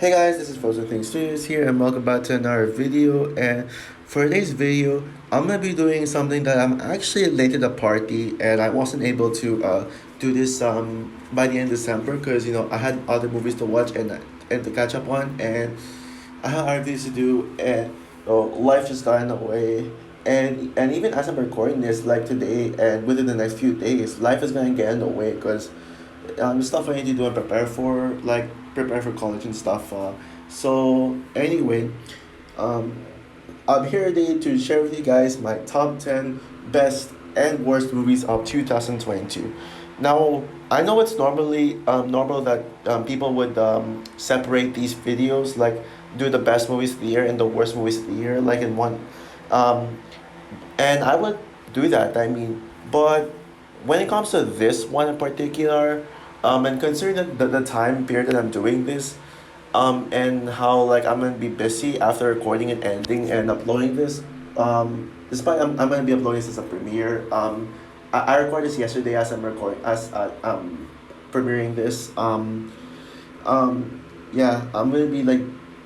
Hey guys, this is Frozen Things Studios here, and welcome back to another video. And for today's video, I'm gonna be doing something that I'm actually late to the party, and I wasn't able to do this by the end of December because I had other movies to watch and to catch up on, and I had other things to do, and life just got in the way. And even as I'm recording this, like today and within the next few days, life is gonna get in the way because stuff I need to do and prepare for college and stuff. So anyway, um, I'm here today to share with you guys my top 10 best and worst movies of 2022. Now, I know it's normally normal that people would separate these videos, like do the best movies of the year and the worst movies of the year, like in one. Um, and I would do that, I mean, but when it comes to this one in particular, and considering the time period that I'm doing this, and how like I'm gonna be busy after recording and editing and uploading this, despite I'm gonna be uploading this as a premiere, I recorded this yesterday as premiering this, yeah, I'm gonna be like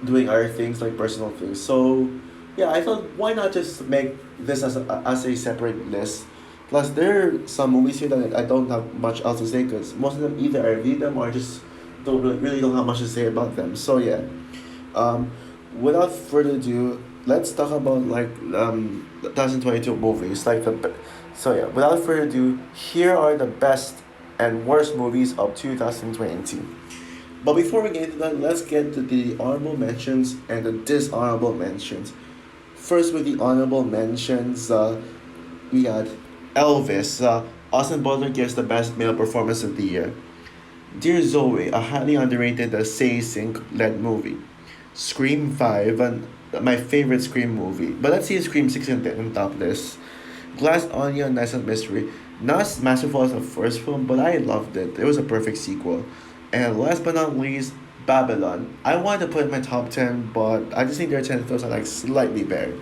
doing other things like personal things. So yeah, I thought why not just make this as a separate list. Plus, there are some movies here that I don't have much else to say because most of them either I read them or I just really don't have much to say about them. So yeah, um, without further ado, let's talk about 2022 movies. So yeah, without further ado, here are the best and worst movies of 2022. But before we get into that, let's get to the honorable mentions and the dishonorable mentions. First, with the honorable mentions, we got Elvis. Austin Butler gives the best male performance of the year. Dear Zoe, a highly underrated Say Sync led movie. Scream 5, my favorite Scream movie. But let's see Scream 6 in top list. Glass Onion, Nice and Mystery. Not as masterful as the first film, but I loved it. It was a perfect sequel. And last but not least, Babylon. I wanted to put it in my top 10, but I just think their 10 films are like slightly better.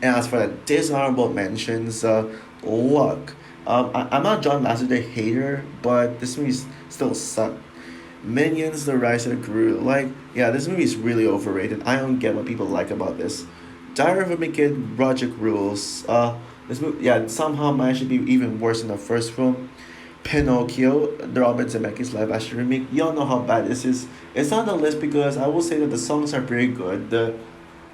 And as for the dishonorable mentions, Luck. I'm not John Lasseter hater, but this movie still sucked. Minions: The Rise of Gru. Like, yeah, this movie is really overrated. I don't get what people like about this. Diary of a Wicked, Project Rules. This movie, yeah, somehow managed to be even worse than the first film. Pinocchio, the Robert Zemeckis live action remake. Y'all know how bad this is. It's on the list because I will say that the songs are pretty good.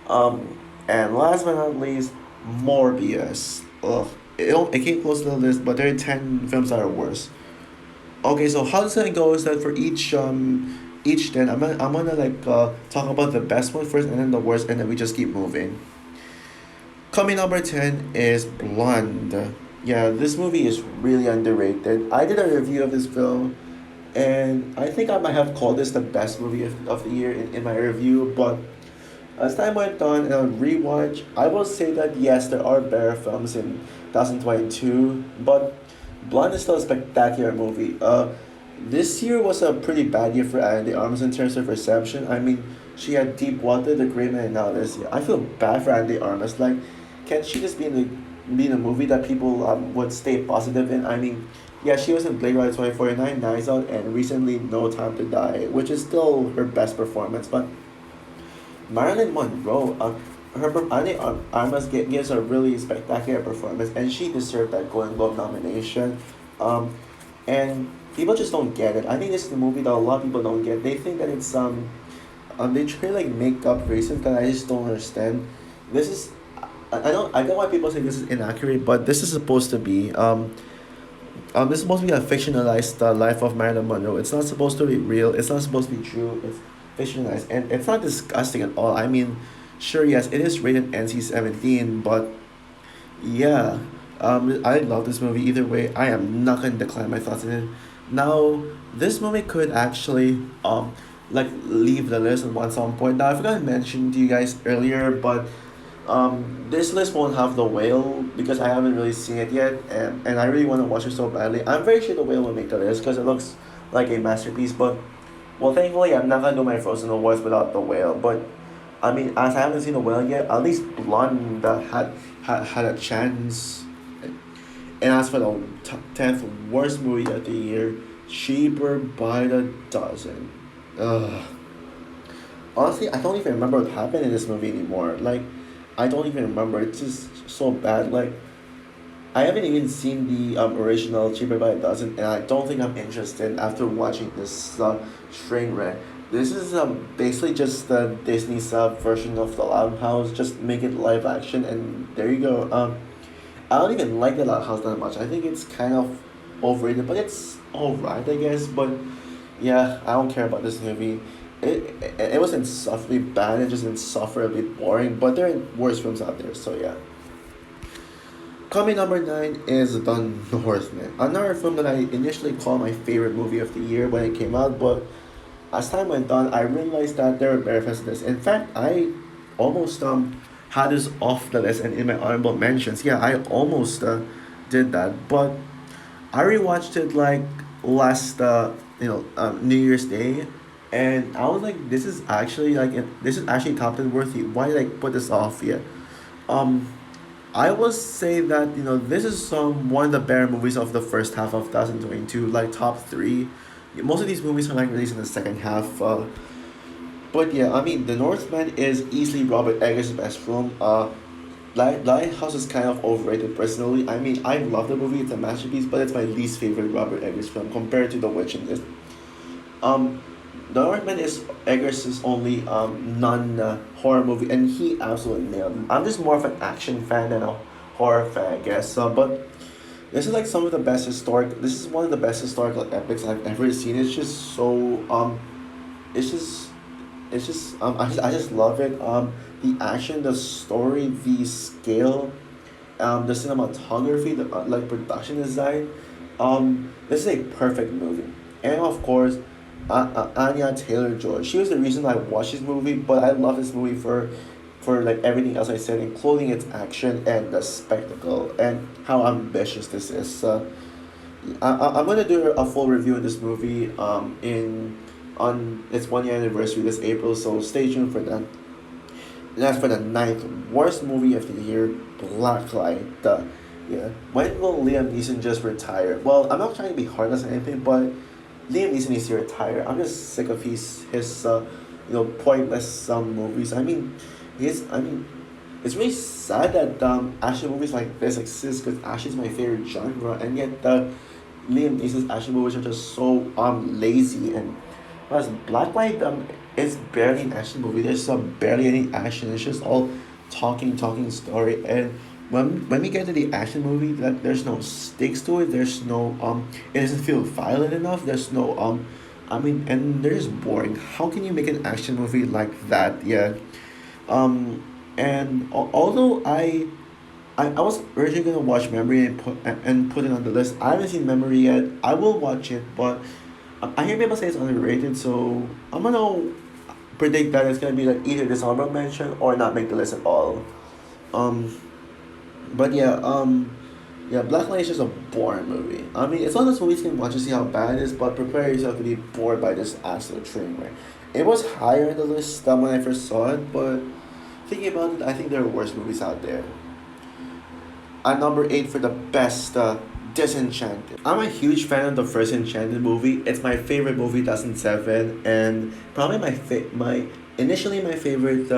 Um, and last but not least, Morbius. Ugh. It came close to the list, but there are 10 films that are worse. Okay, so how does that go is that for each 10, I'm gonna talk about the best one first and then the worst and then we just keep moving. Coming number 10 is Blonde. Yeah, this movie is really underrated. I did a review of this film and I think I might have called this the best movie of the year in my review, but as time went on and on rewatch, I will say that yes, there are better films in 2022, but Blonde is still a spectacular movie. This year was a pretty bad year for Anna de Armas in terms of reception. I mean, she had Deep Water, The Great Man, and now this year. I feel bad for Anna de Armas. Like, can't she just be in a movie that people would stay positive in? I mean, yeah, she was in Blade Runner 2049, Knives Out, and recently No Time to Die, which is still her best performance, but Marilyn Monroe, Armas gives a really spectacular performance, and she deserved that Golden Globe nomination. Um, and people just don't get it. I think this is the movie that a lot of people don't get. They think that they try to like make up racism that I just don't understand. This is, I get why people say this is inaccurate, but this is supposed to be this is supposed to be a fictionalized life of Marilyn Monroe. It's not supposed to be real. It's not supposed to be true. It's fictionalized, and it's not disgusting at all. I mean, sure, yes, it is rated NC-17, but yeah, I love this movie either way. I am not gonna decline my thoughts on it. Now, this movie could actually leave the list at some point. Now, I forgot to mention to you guys earlier, but this list won't have The Whale because I haven't really seen it yet, and I really want to watch it so badly. I'm very sure The Whale will make the list because it looks like a masterpiece. But well, thankfully, I'm not gonna do my Frozen Awards without The Whale. But I mean, as I haven't seen The Whale yet, at least Blonde had a chance. And as for the 10th worst movie of the year, Cheaper by the Dozen. Ugh. Honestly, I don't even remember what happened in this movie anymore. Like, I don't even remember. It's just so bad. Like, I haven't even seen the original Cheaper by a Dozen, and I don't think I'm interested after watching this train wreck. This is basically just the Disney's version of the Loud House. Just make it live action, and there you go. I don't even like the Loud House that much. I think it's kind of overrated, but it's alright, I guess. But yeah, I don't care about this movie. It wasn't insufferably bad. It just insufferably boring. But there are worse films out there. So yeah. Coming number nine is The Northman, another film that I initially called my favorite movie of the year when it came out, but as time went on, I realized that there were better films than this. In fact, I almost had this off the list and in my honorable mentions. Yeah, I almost did that, but I rewatched it like last New Year's Day, and I was like, this is actually this is actually top ten worthy. Why did I put this off yet? Um, I will say that this is one of the better movies of the first half of 2022, like top three. Most of these movies are like released in the second half. But yeah, I mean, The Northman is easily Robert Eggers' best film. Lighthouse is kind of overrated personally. I mean, I love the movie; it's a masterpiece, but it's my least favorite Robert Eggers film compared to The Witch and this. Um, The Northman is Eggers' only non horror movie, and he absolutely nailed it. I'm just more of an action fan than a horror fan, I guess. But this is like some of the best historic. This is one of the best historical epics I've ever seen. It's just so it's just I just love it. The action, the story, the scale, the cinematography, the production design. This is a perfect movie, and of course, Anya Taylor Joy. She was the reason I watched this movie, but I love this movie for like everything else I said, including its action and the spectacle and how ambitious this is. I'm gonna do a full review of this movie in on its 1 year anniversary this April, so stay tuned for that. And as for the ninth worst movie of the year, Blacklight. Yeah, when will Liam Neeson just retire? Well, I'm not trying to be heartless or anything, but Liam Neeson needs to retire. I'm just sick of his pointless movies. I mean, it's really sad that action movies like this exist because action is my favorite genre, and yet the Liam Neeson's action movies are just so lazy. And whereas Blacklight is barely an action movie. There's barely any action. It's just all talking story. And when we get to the action movie, that there's no stakes to it. There's no it doesn't feel violent enough. There's no and they're just boring. How can you make an action movie like that? Yeah. And although I was originally gonna watch Memory and put it on the list. I haven't seen Memory yet. I will watch it, but I hear people say it's underrated, so I'm gonna predict that it's gonna be like either dishonorable mention or not make the list at all. Um, but yeah, Black Light is just a boring movie. I mean, it's one of those movies you can watch to see how bad it is, but prepare yourself to be bored by this absolute train wreck. It was higher in the list than when I first saw it, but thinking about it, I think there are worse movies out there. At number eight for the best, Disenchanted. I'm a huge fan of the first Enchanted movie. It's my favorite movie, 2007, and probably my initially my favorite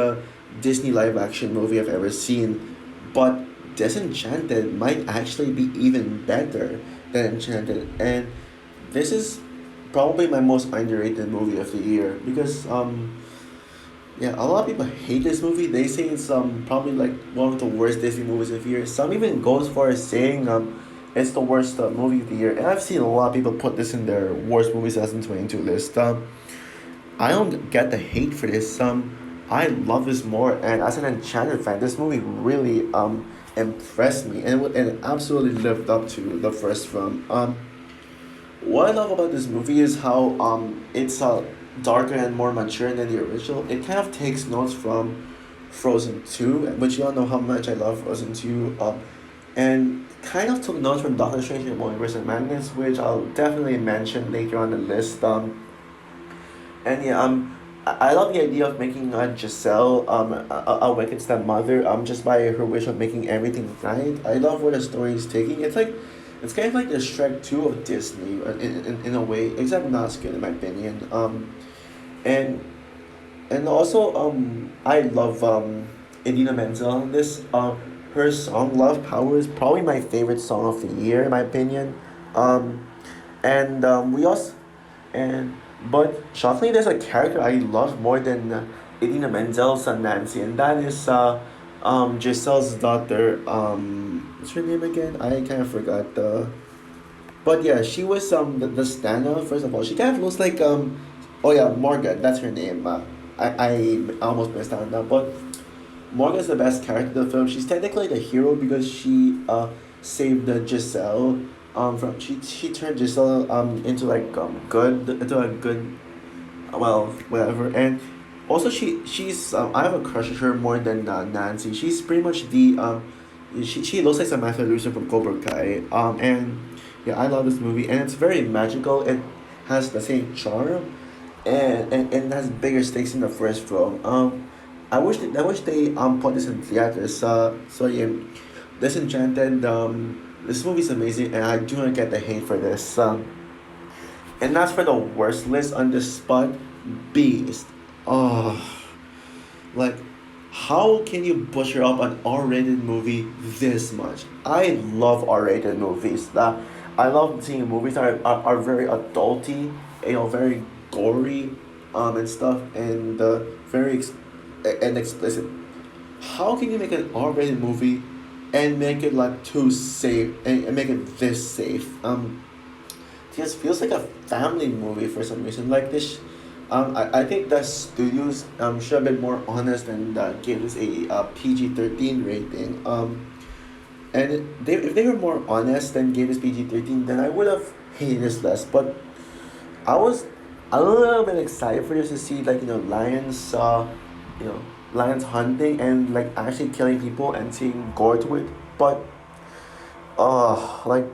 Disney live action movie I've ever seen. But Disenchanted might actually be even better than Enchanted, and this is probably my most underrated movie of the year because yeah, a lot of people hate this movie. They say it's probably like one of the worst Disney movies of the year. Some even goes far as saying it's the worst movie of the year. And I've seen a lot of people put this in their worst movies 2022 list. I don't get the hate for this. I love this more, and as an Enchanted fan, this movie really impressed me, and it absolutely lived up to the first film. What I love about this movie is how it's darker and more mature than the original. It kind of takes notes from Frozen 2, which you all know how much I love Frozen 2, and kind of took notes from Doctor Strange in the Multiverse of Madness, which I'll definitely mention later on the list. And yeah, I love the idea of making Giselle a wicked stepmother just by her wish of making everything right. I love where the story is taking. It's kind of like the Shrek 2 of Disney in a way, except not as good in my opinion. And And also, I love Idina Menzel. This her song "Love Power" is probably my favorite song of the year, in my opinion. Um, and we also and but shockingly, there's a character I love more than Idina Menzel's Nancy, and that is Giselle's daughter. What's her name again? I kind of forgot. But yeah, she was the Stana. First of all, she kind of looks like oh yeah, Morgan. That's her name. I almost missed out on that, but Morgan's the best character in the film. She's technically the hero because she saved Giselle. From she turned Giselle into like good into a good, well, whatever. And also she's I have a crush on her more than Nancy. She's pretty much the she looks like Samantha Lucen from Cobra Kai. And yeah, I love this movie, and it's very magical. It has the same charm, and has bigger stakes in the first film. I wish they put this in theaters. So yeah, Disenchanted. This movie's amazing, and I do not get the hate for this. And that's for the worst list on the spot. Beast. Oh, like, how can you butcher up an R-rated movie this much? I love R-rated movies. That I love seeing movies that are very adulty, very gory, and stuff, and and explicit. How can you make an R-rated movie and make it like too safe and make it this safe? It just feels like a family movie for some reason. Like this, I think the studios should have been more honest and gave this a PG-13 rating. And if they were more honest and gave us PG-13, then I would have hated this less. But I was a little bit excited for this to see, like, lions, you know lions hunting and like actually killing people and seeing gore to it. But like,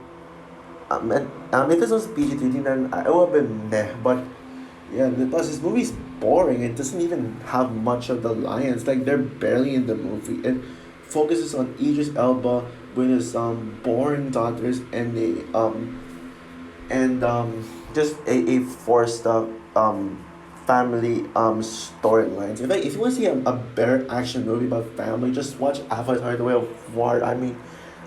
if this was PG-13, then it would have been meh. But yeah, plus this movie's boring. It doesn't even have much of the lions. Like, they're barely in the movie. It focuses on Idris Elba with his boring daughters and just a forced family storylines. If you want to see a better action movie about family, just watch Avatar: The Way of Water. I mean,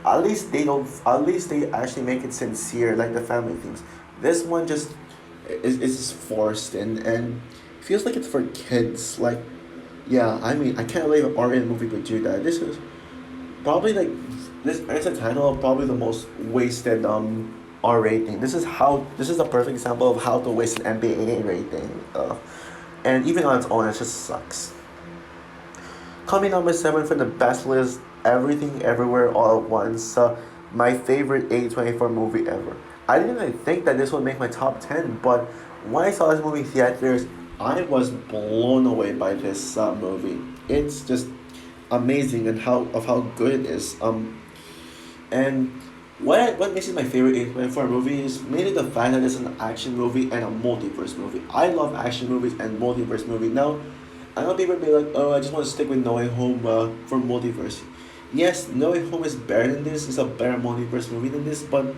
at least they don't. At least they actually make it sincere, like the family themes. This one just is just forced and feels like it's for kids. Like, yeah, I mean, I can't believe an R-rated movie would do that. This is probably like this is a title of probably the most wasted R rating. This is a perfect example of how to waste an NBA rating. And even on its own, it just sucks. Coming number seven for the best list, Everything Everywhere All at Once. My favorite A24 movie ever. I didn't even think that this would make my top 10, but when I saw this movie in theaters, I was blown away by this movie. It's just amazing and how good it is. And what makes it my favorite A24 movie is mainly the fact that it's an action movie and a multiverse movie. I love action movies and multiverse movies. Now, I know people be like, oh, I just want to stick with No Way Home for multiverse. Yes, No Way Home is better than this. It's a better multiverse movie than this, but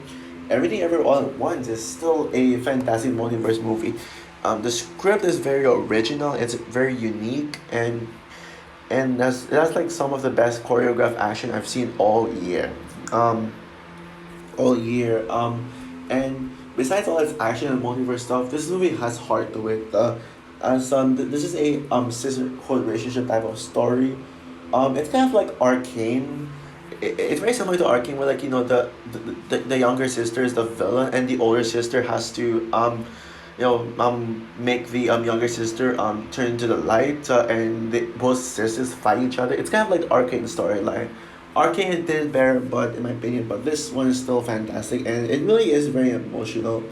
Everything Ever All at Once is still a fantastic multiverse movie. The script is very original. It's very unique, and that's like some of the best choreographed action I've seen all year. Um, all year. And besides all its action and multiverse stuff, this movie has heart to it. As this is a sisterhood relationship type of story. It's kind of like Arcane. It's very similar to Arcane, where, like, the younger sister is the villain, and the older sister has to make the younger sister turn into the light, and both sisters fight each other. It's kind of like the Arcane storyline. Arcane did it better, but in my opinion, but this one is still fantastic, and it really is very emotional.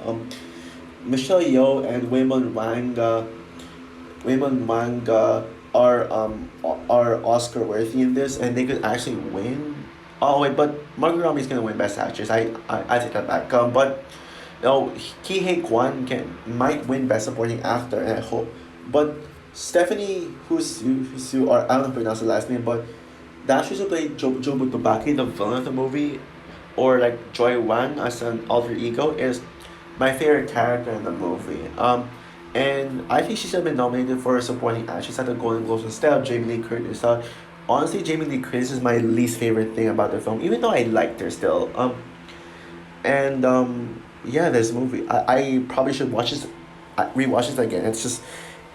Michelle Yeoh and Waymon Wang are Oscar worthy in this, and they could actually win. Oh wait, but Margot Robbie is gonna win Best Actress. I take that back. But Ki Hei Kwan might win Best Supporting Actor, and I hope. But Stephanie who's or I don't know how to pronounce the last name, but the actress who played Jobu Tobaki, the villain of the movie, or like Joy Wang as an alter ego, is my favorite character in the movie. And I think she should have been nominated for a supporting actress at the Golden Globes instead of Jamie Lee Curtis. Honestly, Jamie Lee Curtis is my least favorite thing about the film, even though I liked her still. And yeah, this movie, I probably should watch this, rewatch this again. It's just,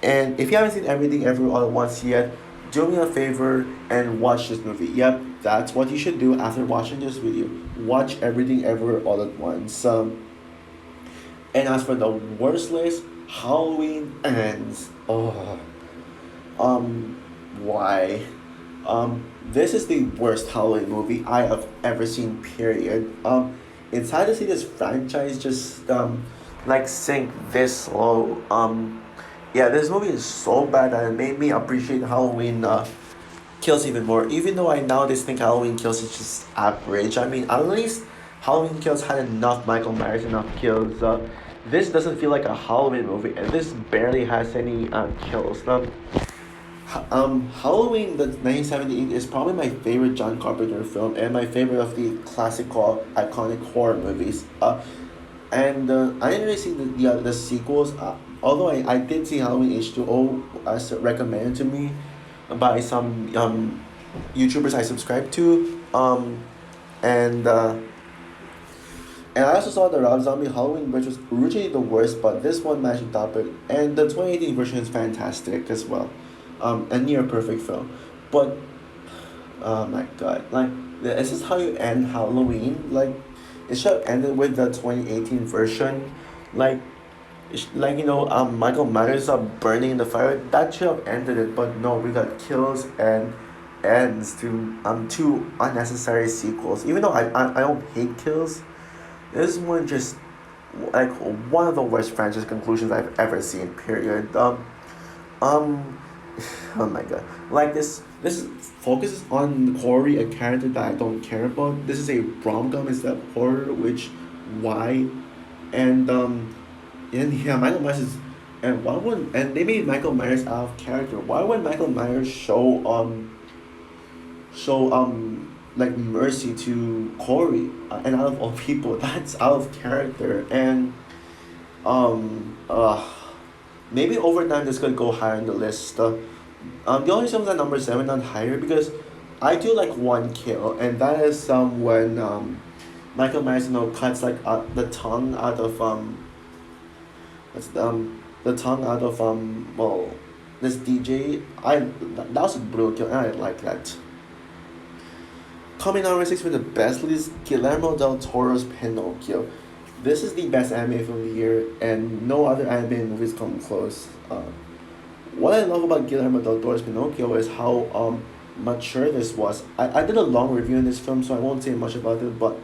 and if you haven't seen Everything Everywhere All at Once yet, do me a favor and watch this movie. Yep, that's what you should do after watching this video. Watch Everything Everywhere All at Once. And as for the worst list, Halloween Ends. Oh, um, why? This is the worst Halloween movie I have ever seen. Period. It's sad to see this franchise just like sink this low. Yeah, this movie is so bad that it made me appreciate Halloween Kills even more. Even though I nowadays think Halloween Kills is just average. I mean, at least Halloween Kills had enough Michael Myers, enough kills. This doesn't feel like a Halloween movie, and this barely has any kills. Halloween the 1978 is probably my favorite John Carpenter film and my favorite of the classical iconic horror movies. And I didn't really see the sequels. Although I did see Halloween H2O as recommended to me by some YouTubers I subscribe to. And and I also saw the Rob Zombie Halloween, which was originally the worst, but this one managed to top it. And the 2018 version is fantastic as well. A near perfect film. But, oh my god, like, this is how you end Halloween? Like, it should have ended with the 2018 version. Like, like Michael Myers burning in the fire. That should have ended it, but no, we got kills and ends to two unnecessary sequels. Even though I don't hate kills, this one just like one of the worst franchise conclusions I've ever seen. Period. Um, oh my god, like this focuses on Corey, a character that I don't care about. This is a rom com instead of horror, which why, and yeah, Michael Myers is, and why would and they made Michael Myers out of character. Why would Michael Myers show like mercy to Corey, and out of all people, that's out of character. And um uh maybe over time this could go higher in the list. The only films at number seven, not higher, because I do like one kill, and that is when Michael Myers cuts like the tongue out of what's the tongue out of well, this DJ. That was a brutal kill, and I like that. Coming number six with the best list, Guillermo del Toro's Pinocchio. This is the best anime film of the year, and no other anime movies come close. What I love about Guillermo del Toro's Pinocchio is how mature this was. I did a long review in this film, so I won't say much about it, but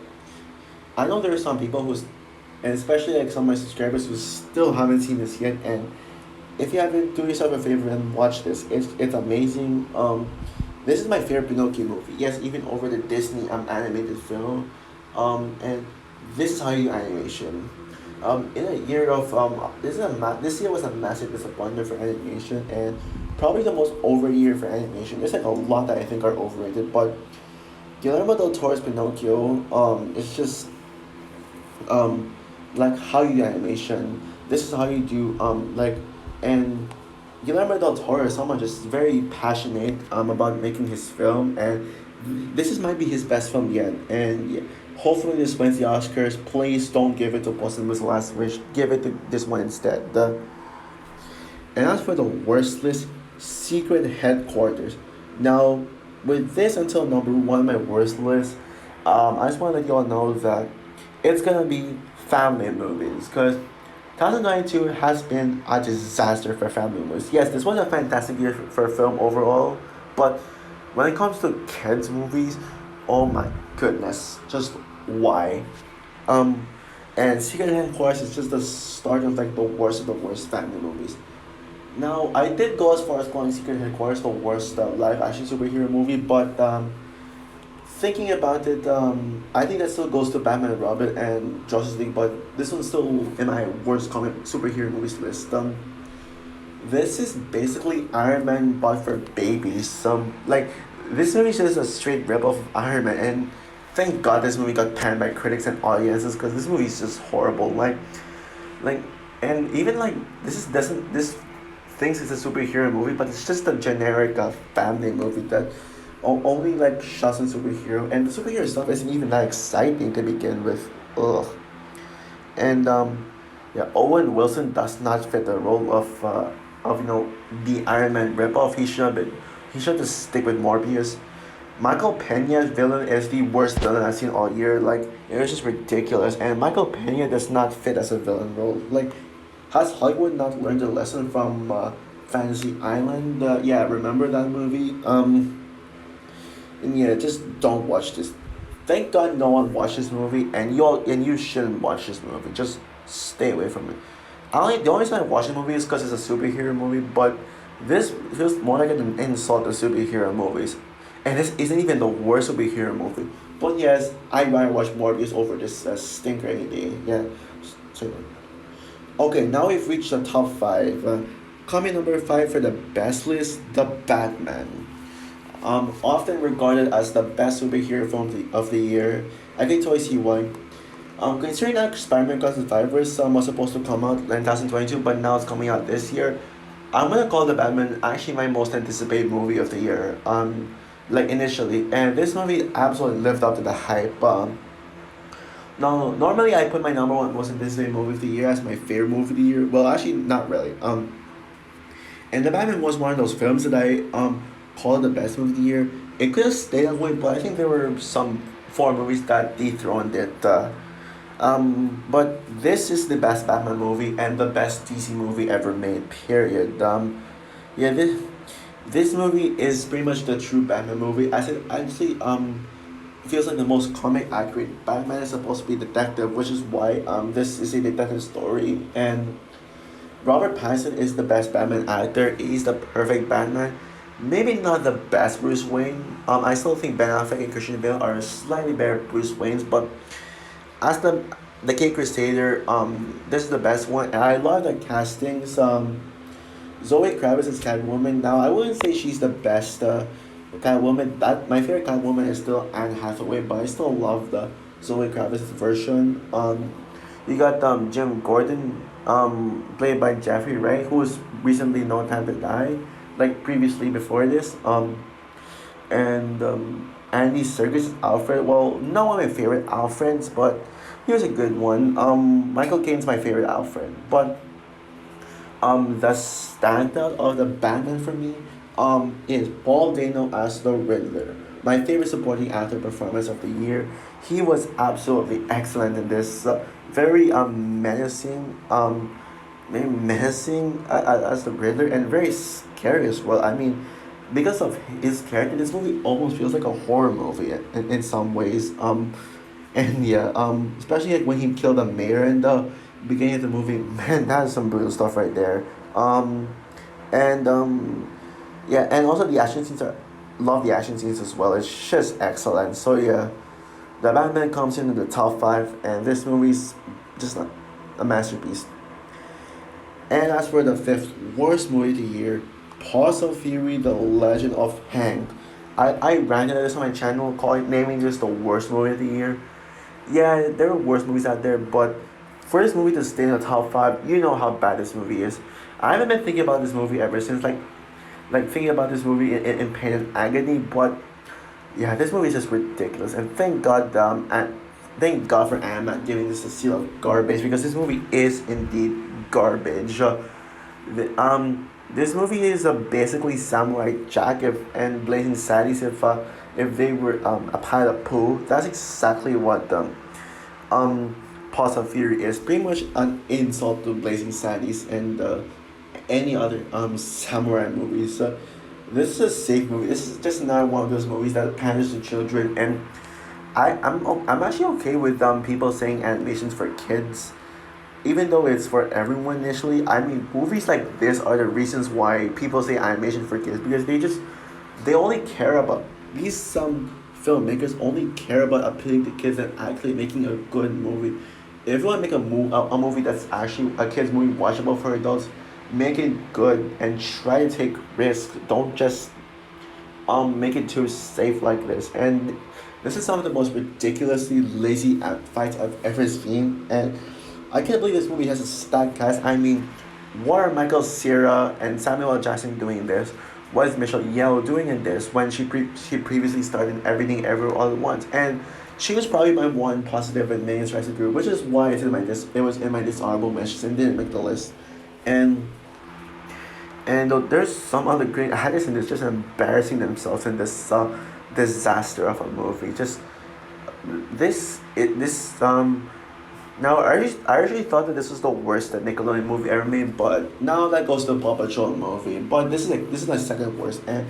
I know there are some people and especially like some of my subscribers who still haven't seen this yet. And if you haven't, do yourself a favor and watch this. It's amazing. This is my favorite Pinocchio movie. Yes, even over the Disney animated film. And this is how you do animation. In a year of this year was a massive disappointment for animation, and probably the most over year for animation. There's like a lot that I think are overrated, but Guillermo del Toro's Pinocchio it's just like how you do animation. This is how you do and Guillermo del Toro is someone just very passionate about making his film, and this is might be his best film yet. And yeah, hopefully this wins the Oscars. Please don't give it to Posthumous Last Wish. Give it to this one instead. And as for the worst list, Secret Headquarters. Now, with this until number one, my worst list, I just want to let you all know that it's gonna be family movies, because 2022 has been a disaster for family movies. Yes, this was a fantastic year for film overall, but when it comes to kids movies, oh my goodness, just why? Um, and Secret Headquarters is just the start of like the worst of the worst family movies. Now, I did go as far as calling Secret Headquarters the worst live action superhero movie, but thinking about it, I think that still goes to Batman and Robin and Justice League, but this one's still in my worst comic superhero movies list. This is basically Iron Man but for babies. Like this movie is just a straight rip off of Iron Man, and thank God this movie got panned by critics and audiences, because this movie is just horrible. Like And even like this is doesn't this thinks it's a superhero movie, but it's just a generic family movie that only like shots on superhero, and the superhero stuff isn't even that exciting to begin with. Ugh. And yeah, Owen Wilson does not fit the role of the Iron Man ripoff. He should just stick with Morbius. Michael Pena's villain is the worst villain I've seen all year. Like it was just ridiculous, and Michael Pena does not fit as a villain role. Like, has Hollywood not learned a lesson from Fantasy Island? Yeah, remember that movie? And yeah, just don't watch this. Thank God no one watched this movie, and you shouldn't watch this movie. Just stay away from it. The only reason I watch the movie is because it's a superhero movie, but this feels more like an insult to superhero movies, and this isn't even the worst superhero movie. But yes, I'd rather watch Morbius over this stinker any day. Yeah. So, okay, now we've reached the top five. Coming number five for the best list, The Batman. Often regarded as the best superhero film of the year. I can totally see why. Considering that Spider-Man Across the Spider-Verse was supposed to come out in 2022, but now it's coming out this year, I'm gonna call The Batman actually my most anticipated movie of the year. Like initially, and this movie absolutely lived up to the hype. Now, normally I put my number one most anticipated movie of the year as my favorite movie of the year. Well, actually, not really. And The Batman was one of those films that I called the best movie of the year. It could have stayed that way, but I think there were some four movies that dethroned it. But this is the best Batman movie and the best DC movie ever made. Period. Yeah, this movie is pretty much the true Batman movie, as it actually feels like the most comic accurate. Batman is supposed to be a detective, which is why this is a detective story, and Robert Pattinson is the best Batman actor. He's the perfect Batman. Maybe not the best Bruce Wayne. I still think Ben Affleck and Christian Bale are slightly better Bruce Waynes, but as the Cape Crusader, this is the best one, and I love the castings. Zoe Kravitz is Catwoman. Now I wouldn't say she's the best Catwoman. That my favorite Catwoman is still Anne Hathaway, but I still love the Zoe Kravitz version. You got Jim Gordon, played by Jeffrey Wright, who was recently known to have died, like previously before this. And Andy Serkis Alfred. Well, not one of my favorite Alfreds, but he was a good one. Michael Caine's my favorite Alfred, but the standout of the Batman for me is Paul Dano as the Riddler. My favorite supporting actor performance of the year. He was absolutely excellent in this. Very menacing, maybe menacing as the Riddler, and very scary as well. I mean, because of his character, this movie almost feels like a horror movie in some ways. And yeah, especially like when he killed the mayor in the beginning of the movie. Man, that's some brutal stuff right there. And yeah, and also the action scenes are love the action scenes as well. It's just excellent. So yeah, the Batman comes into the top five, and this movie's just a masterpiece. And as for the fifth worst movie of the year, Paws of Fury: The Legend of Hank. I ranted this on my channel, calling naming this the worst movie of the year. Yeah, there are worse movies out there, but for this movie to stay in the top five, you know how bad this movie is. I haven't been thinking about this movie ever since, like thinking about this movie in pain and agony. But yeah, this movie is just ridiculous, and thank God for Ant-Man giving this a seal of garbage, because this movie is indeed garbage. This movie is basically Samurai Jack and Blazing Saddles if they were a pile of poo. That's exactly what Paws of Fury is. Pretty much an insult to Blazing Saddles and any other samurai movies. This is a safe movie. This is just not one of those movies that panders to children, and I'm actually okay with people saying animations for kids, even though it's for everyone initially. I mean, movies like this are the reasons why people say animation for kids, because they only care about these filmmakers only care about appealing to kids and actually making a good movie. If you want to make a movie that's actually a kids movie watchable for adults, make it good and try to take risks. Don't just make it too safe like this. And this is some of the most ridiculously lazy fights I've ever seen. And I can't believe this movie has a stacked cast. I mean, what are Michael Cera and Samuel L. Jackson doing in this? What is Michelle Yeoh doing in this when she previously starred in Everything Everywhere All at Once? And she was probably my one positive in Megan Striker Group, which is why it was in my dishonorable mentions and didn't make the list. And there's some other great actors in this just embarrassing themselves in this disaster of a movie. Just this now I actually thought that this was the worst that Nickelodeon movie ever made, but now that goes to the Paw Patrol movie. But this is my second worst, and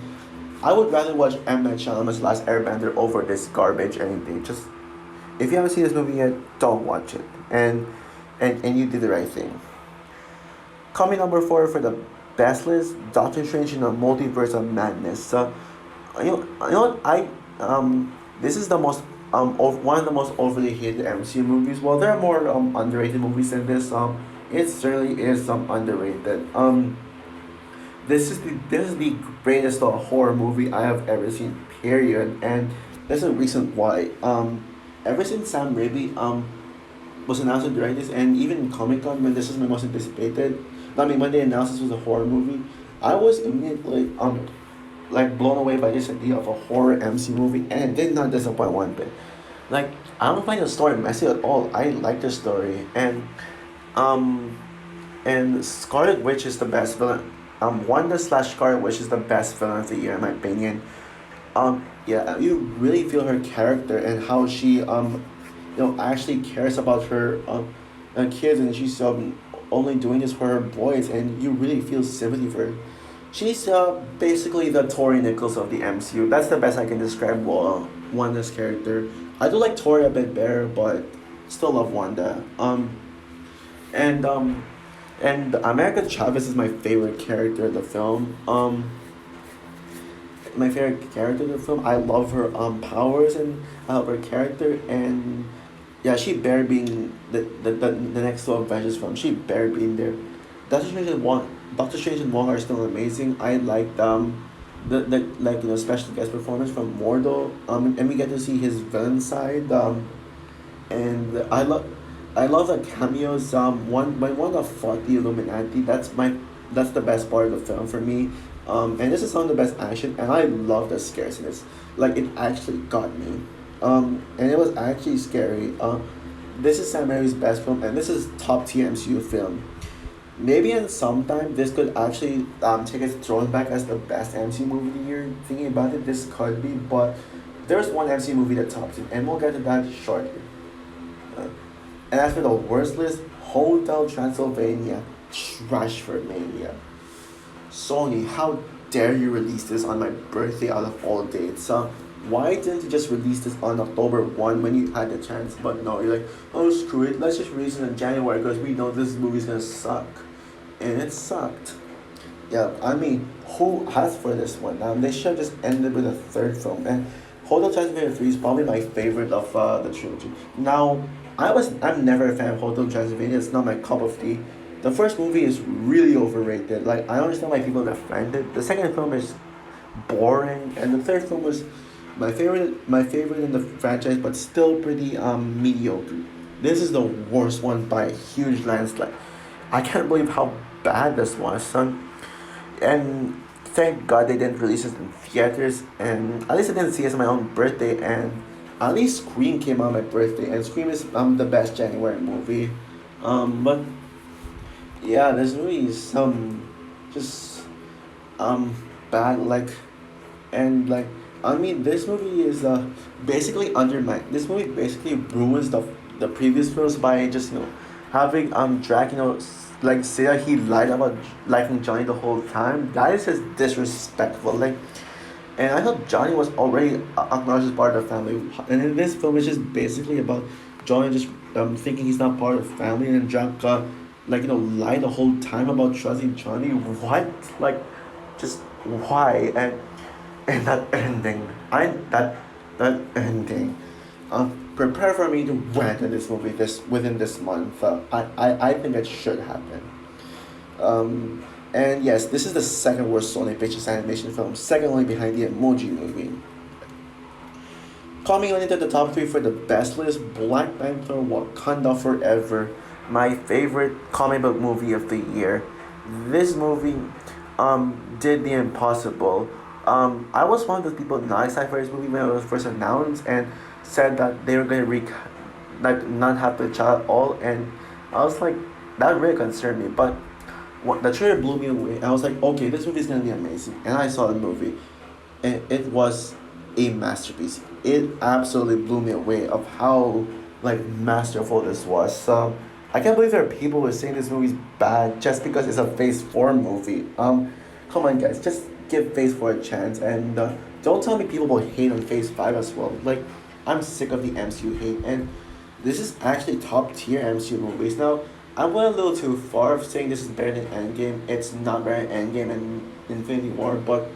I would rather watch M. Night Shyamalan's Last Airbender over this garbage any day. Just if you haven't seen this movie yet, don't watch it, and you did the right thing. Coming number four for the best list, Doctor Strange in the Multiverse of Madness. You know what this is the most one of the most overly hated MCU movies. Well, there are more underrated movies than this. It certainly is underrated. This is the greatest horror movie I have ever seen. Period, and there's a reason why. Ever since Sam Raimi was announced to direct this, and even in Comic Con when this was my most anticipated, I mean when they announced this was a horror movie, I was immediately like blown away by this idea of a horror MC movie, and it did not disappoint one bit. Like I don't find the story messy at all. I like the story, um and Scarlet Witch is the best villain. Wanda slash Scarlet Witch is the best villain of the year in my opinion. Yeah, you really feel her character and how she actually cares about her kids, and she's only doing this for her boys, and you really feel sympathy for her. She's basically the Tori Nichols of the MCU. That's the best I can describe Wanda's character. I do like Tori a bit better, but still love Wanda. And America Chavez is my favorite character in the film. My favorite character in the film. I love her powers and I love her character, and yeah, she better being the next two Avengers film. She better being there. Doctor Strange and Wong are still amazing. I like the like special guest performance from Mordo. And we get to see his villain side. And I love the cameos. When Wanda fought the Illuminati, that's the best part of the film for me. And this is some of the best action, and I love the scares in this. Like it actually got me. And it was actually scary. This is Sam Raimi's best film, and this is top tier MCU film. Maybe in some time this could actually take its throne back as the best MCU movie of the year. Thinking about it, this could be, but there's one MCU movie that tops it, and we'll get to that shortly. Uh, and as for the worst list, Hotel Transylvania, Trash for Mania. Sony, how dare you release this on my birthday out of all dates? Why didn't you just release this on October 1 when you had the chance? But no, you're like, oh, screw it, let's just release it in January because we know this movie's gonna suck. And it sucked. Yeah, I mean, who asked for this one? They should have just ended with a third film. And Hotel Transylvania 3 is probably my favorite of the trilogy. Now, I'm never a fan of Hotel Transylvania, it's not my cup of tea. The first movie is really overrated. Like I understand why people defend it. The second film is boring, and the third film was my favorite in the franchise, but still pretty mediocre. This is the worst one by a huge landslide. I can't believe how bad this was, son. And thank God they didn't release it in theaters. And at least I didn't see it on my own birthday. And at least Scream came out on my birthday, and Scream is the best January movie. But yeah, there's really some just um bad and I mean this movie is basically undermined. This movie basically ruins the previous films by just having Drake say that he lied about liking Johnny the whole time. That is just disrespectful. And I thought Johnny was already acknowledged as part of the family. And in this film, it's just basically about Johnny just thinking he's not part of the family, and Jack lie the whole time about trusting Johnny. What? Just why? And that ending. That ending. Prepare for me to rant in this movie within this month. I think it should happen. And yes, this is the second worst Sony Pictures animation film, second only behind the Emoji Movie. Coming on into the top three for the best list, Black Panther: Wakanda Forever. my favorite comic book movie of the year. This movie did the impossible. I was one of the people not excited for this movie when it was first announced and said that they were going to like not have the child at all, and I was like, that really concerned me. But the trailer blew me away. I was like, okay, this movie is gonna be amazing, and I saw the movie, and it was a masterpiece. It absolutely blew me away of how like masterful this was. So I can't believe there are people who are saying this movie's bad just because it's a Phase Four movie. Come on, guys, just give Phase Four a chance, and don't tell me people will hate on Phase Five as well. Like, I'm sick of the MCU hate, and this is actually top tier MCU movies. Now, I went a little too far of saying this is better than Endgame. It's not better than Endgame and Infinity War, but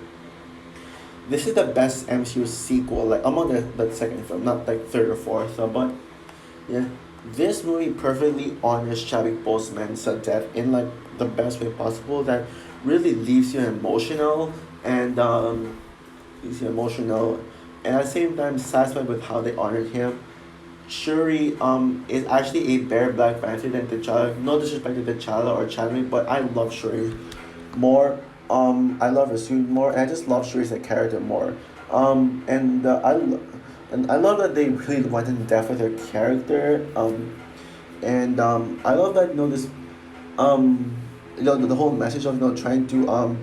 this is the best MCU sequel, like among the second film, not like third or fourth. But yeah, this movie perfectly honors Chadwick Boseman's death in like the best way possible. That really leaves you emotional and leaves you emotional, and at the same time satisfied with how they honored him. Shuri is actually a better Black Panther than T'Challa. No disrespect to T'Challa or Chadwick, but I love Shuri more. I love her suit more, and I just love Shuri as a character more. And and I love that they really went in depth with her character. And I love that this the whole message of trying to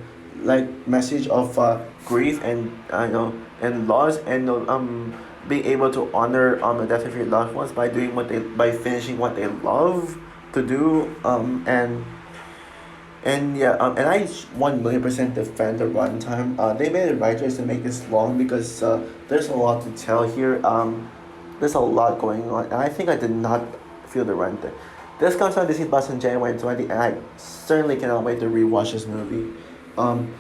like message of grief and and loss and being able to honor the death of your loved ones by doing what they by finishing what they love to do and yeah, and I 1 million% defend the runtime. They made it right choice to make this long because there's a lot to tell here. There's a lot going on, and I think I did not feel the runtime. This comes out Disney Plus in January 20, and I certainly cannot wait to rewatch this movie. Um,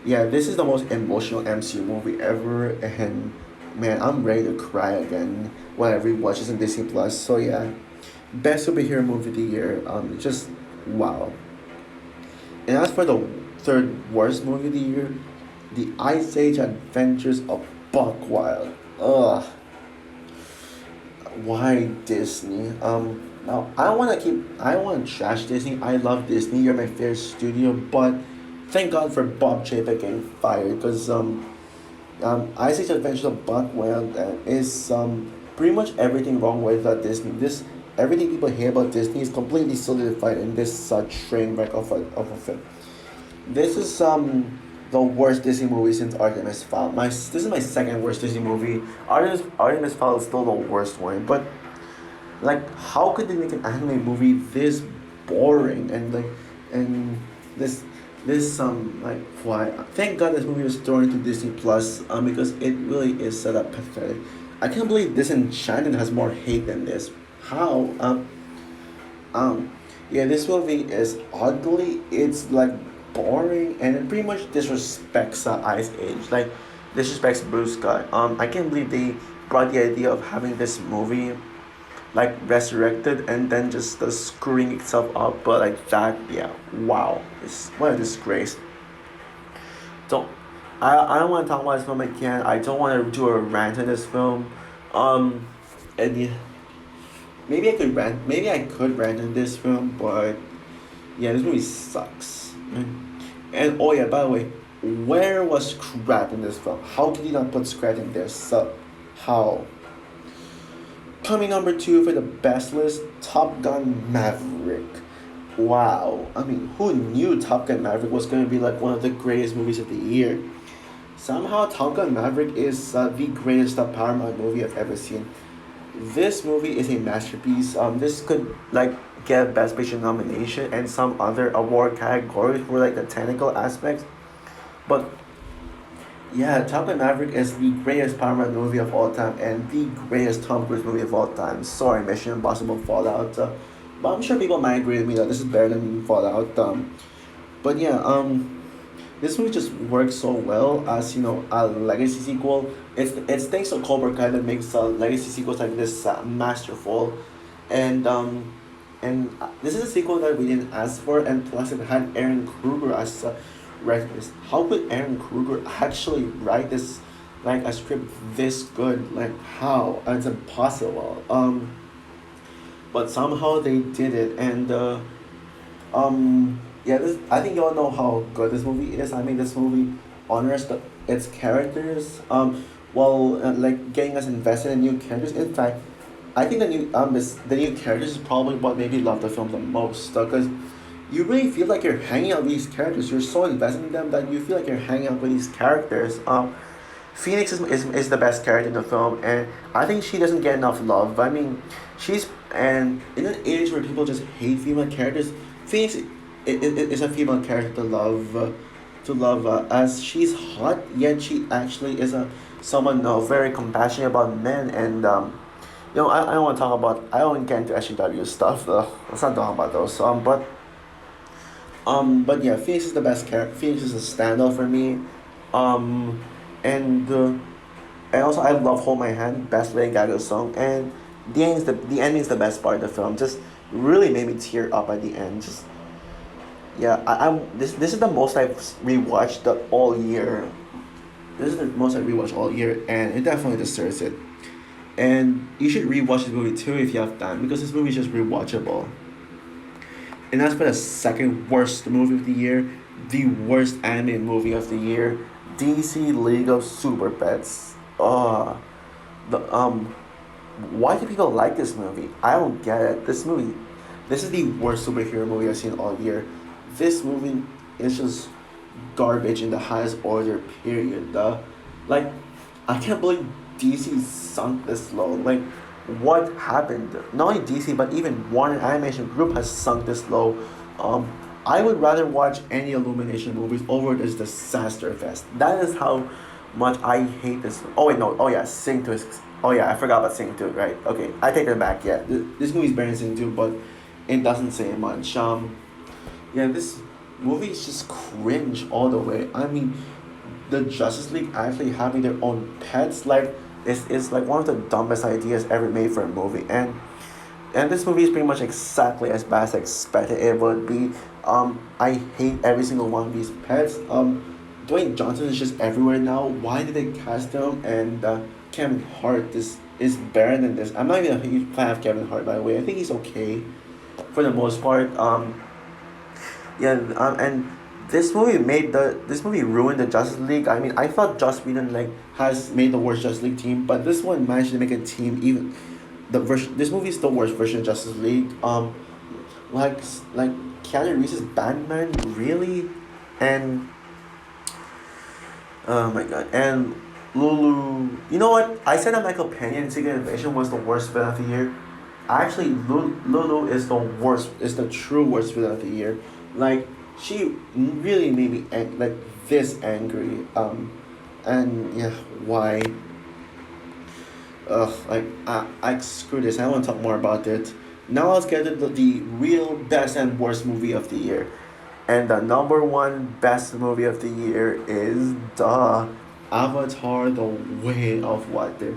yeah, this is the most emotional MCU movie ever, and man, I'm ready to cry again when I rewatch this in Disney Plus. So yeah, best superhero movie of the year. Just wow. And as for the third worst movie of the year, The Ice Age Adventures of Buck Wild. Ugh. Why Disney? Now I want to trash Disney. I love Disney. You're my favorite studio, but thank God for Bob Chapek getting fired because Ice Age Adventures of Buck Wild is pretty much everything wrong with Disney. This everything people hate about Disney is completely solidified in this train wreck of a film. This is the worst Disney movie since Artemis Fowl. This is my second worst Disney movie. Artemis Fowl is still the worst one, but like how could they make an anime movie this boring and and this like why thank God this movie was thrown into Disney Plus because it really is set up pathetic. I can't believe Disenchanted has more hate than this. How um yeah, this movie is ugly. It's like boring and it pretty much disrespects Ice Age. Like disrespects Blue Sky. I can't believe they brought the idea of having this movie like resurrected and then just screwing itself up. But like that, yeah, wow, it's what a disgrace. Don't I don't want to talk about this film again. I don't want to do a rant on this film. Um, and yeah, maybe I could rant. Maybe I could rant on this film, but yeah, this movie sucks. And oh yeah, by the way, where was Scrat in this film? How could you not put Scrat in there? So, how? Coming number two for the best list, Top Gun Maverick. Wow, I mean, who knew Top Gun Maverick was going to be like one of the greatest movies of the year? Somehow, Top Gun Maverick is the greatest Paramount movie I've ever seen. This movie is a masterpiece. This could like get Best Picture nomination and some other award categories for like the technical aspects. But yeah, Top Gun Maverick is the greatest Paramount movie of all time and the greatest Tom Cruise movie of all time. Sorry, Mission Impossible Fallout. But I'm sure people might agree with me that this is better than Fallout. But yeah, this movie just works so well as a legacy sequel. It's thanks to Cobra Kai that makes legacy sequels like this masterful, and this is a sequel that we didn't ask for, and plus it had Aaron Kruger as write this. How could Aaron Kruger actually write this like a script this good? Like how? It's impossible. but somehow they did it. And yeah, this I think you all know how good this movie is. I mean, this movie honors its characters. While like getting us invested in new characters. In fact, I think the new characters is probably what made me love the film the most. Because you really feel like you're hanging out with these characters. You're so invested in them that you feel like you're hanging out with these characters. Phoenix is the best character in the film, and I think she doesn't get enough love. I mean, she's and in an age where people just hate female characters, Phoenix is a female character to love as she's hot, yet she actually is a someone very compassionate about men and I don't want to talk about I don't get into SJW stuff. Let's not talk about those. But yeah, Phoenix is the best character. Phoenix is a standout for me. Um, and uh, and also I love Hold My Hand, best Lady Gaga song, and the ending is the best part of the film. Just really made me tear up at the end. Just yeah, this is the most I've rewatched all year. This is the most I've rewatched all year, and it definitely deserves it. And you should rewatch this movie too if you have time because this movie is just rewatchable. And that's for the second worst movie of the year, the worst animated movie of the year, DC League of Super Pets. The why do people like this movie? I don't get it. This is the worst superhero movie I've seen all year. This movie is just garbage in the highest order. Period. Like, I can't believe DC sunk this low. Like, what happened? Not only DC, but even Warner Animation Group has sunk this low. Um, I would rather watch any Illumination movies over this disaster fest. That is how much I hate this. Oh wait, no. Oh yeah, Sing 2 is. Oh yeah, I forgot about Sing 2. Right. Okay, I take it back. Yeah, this movie's better than Sing 2, but it doesn't say much. Yeah, this movie is just cringe all the way. I mean, the Justice League actually having their own pets like is like one of the dumbest ideas ever made for a movie. And this movie is pretty much exactly as bad as I expected it would be. I hate every single one of these pets. Dwayne Johnson is just everywhere now. Why did they cast him? And Kevin Hart is better than this. I'm not even a huge fan of Kevin Hart by the way. I think he's okay for the most part. Yeah, and this movie ruined the Justice League. I mean, I thought Joss Whedon like has made the worst Justice League team, but this one managed to make a team even the version. This movie is the worst version of Justice League. Like like Keanu Reeves' Batman really, and oh my god, and Lulu. You know what? I said that Michael Pena in Secret Invasion was the worst villain of the year. Actually, Lulu is the worst. Is the true worst villain of the year. Like she really made me like this angry. And yeah, why? Like I screw this. I don't want to talk more about it. Now let's get to the real best and worst movie of the year. And the number one best movie of the year is the Avatar: The Way of Water.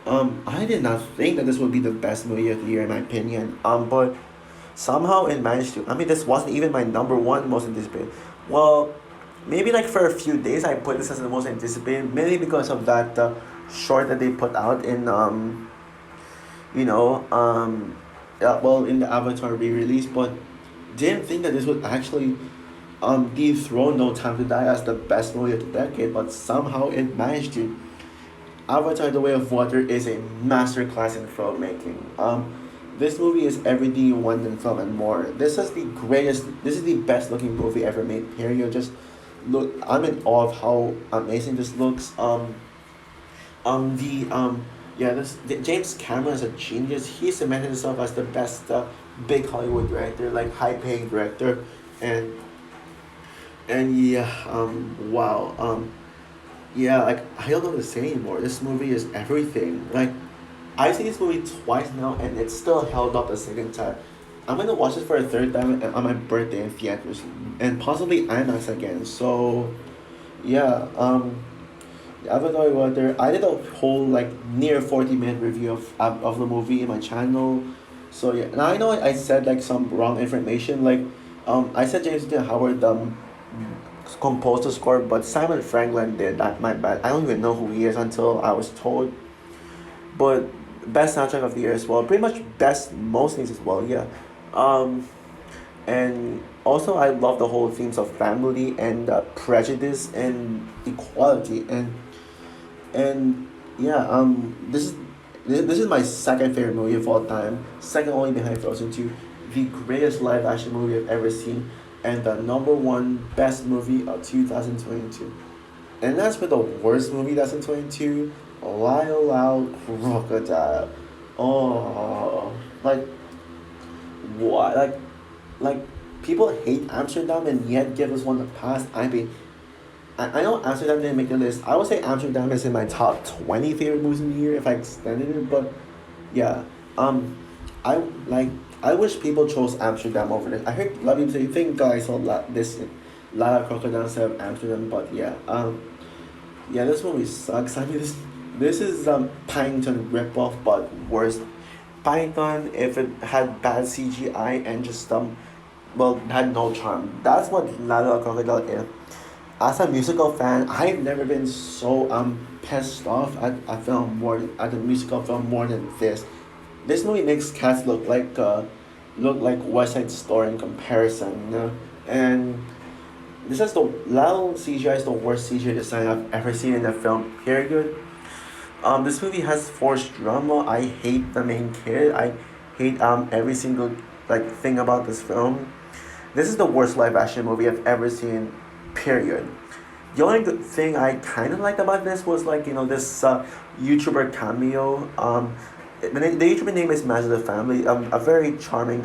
I did not think that this would be the best movie of the year in my opinion. But somehow it managed to. I mean, this wasn't even my number one most anticipated. Well, maybe like for a few days I put this as the most anticipated, mainly because of that short that they put out in you know yeah, well in the Avatar re-release, but didn't think that this would actually dethrone No Time to Die as the best movie of the decade, but somehow it managed to. Avatar: The Way of Water is a masterclass in filmmaking. This movie is everything you want in film and more. This is the greatest. This is the best looking movie ever made. Period. Just look. I'm in awe of how amazing this looks. The yeah. James Cameron is a genius. He cemented himself as the best big Hollywood director, like high paying director, and yeah. Wow. Yeah. Like I don't know what to say anymore. This movie is everything. Like I've seen this movie twice now, and it's still held up the second time. I'm gonna watch it for a third time on my birthday in theaters, and possibly IMAX again. So, yeah. Avatar Water. I did a whole like near 40 minute review of the movie in my channel. So yeah, and I know I said like some wrong information. Like, I said James Newton Howard composed the score, but Simon Franklin did. That my bad. I don't even know who he is until I was told. But best soundtrack of the year as well. Pretty much best most things as well. Yeah. Um, and also I love the whole themes of family and prejudice and equality and yeah. This is my second favorite movie of all time, second only behind Frozen 2, the greatest live action movie I've ever seen, and the number one best movie of 2022. And that's for the worst movie that's in 22, Lyle Loud Crocodile. Oh, like, what? Like, people hate Amsterdam and yet give us one to pass. I mean, I know Amsterdam didn't make the list. I would say Amsterdam is in my top 20 favorite movies in the year if I extended it, but yeah. Um, I like. I wish people chose Amsterdam over this. I heard a lot of people say, "Think guys saw this Lala Crocodile instead of Amsterdam," but yeah. Yeah, this movie sucks. I mean, this is Paddington ripoff, but worse. Paddington, if it had bad CGI and just well, had no charm. That's what Lala Crocodile is. As a musical fan, I've never been so pissed off at a film more at a musical film more than this. This movie makes Cats look like West Side Story in comparison, you know? And this is the Lal CGI is the worst CGI design I've ever seen in a film. Period. This movie has forced drama. I hate the main kid. I hate every single thing about this film. This is the worst live action movie I've ever seen. Period. The only good thing I kind of liked about this was this YouTuber cameo. The YouTuber name is Magic the Family. A very charming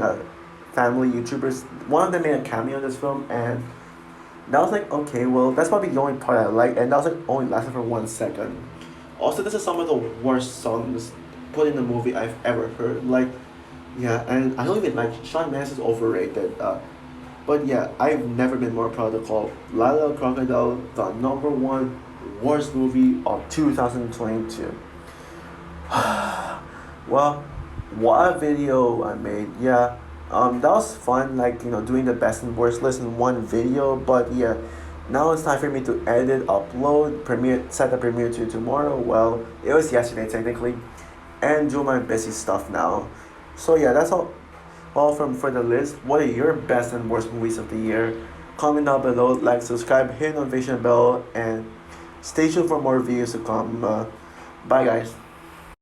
family YouTubers. One of them made a cameo in this film, and that was like, okay, well, that's probably the only part I like, and that was like only lasted for 1 second. Also, this is some of the worst songs put in a movie I've ever heard. Like, yeah, and I don't even like Shawn Mendes is overrated. But yeah, I've never been more proud to call Lila Crocodile the number one worst movie of 2022. Well, what a video I made. Yeah, that was fun. Doing the best and worst list in one video. But yeah, now it's time for me to edit, upload, premiere, set the premiere to tomorrow. Well, it was yesterday technically, and do my busy stuff now. So yeah, that's all from for the list. What are your best and worst movies of the year? Comment down below, like, subscribe, hit notification bell, and stay tuned for more videos to come. Bye guys.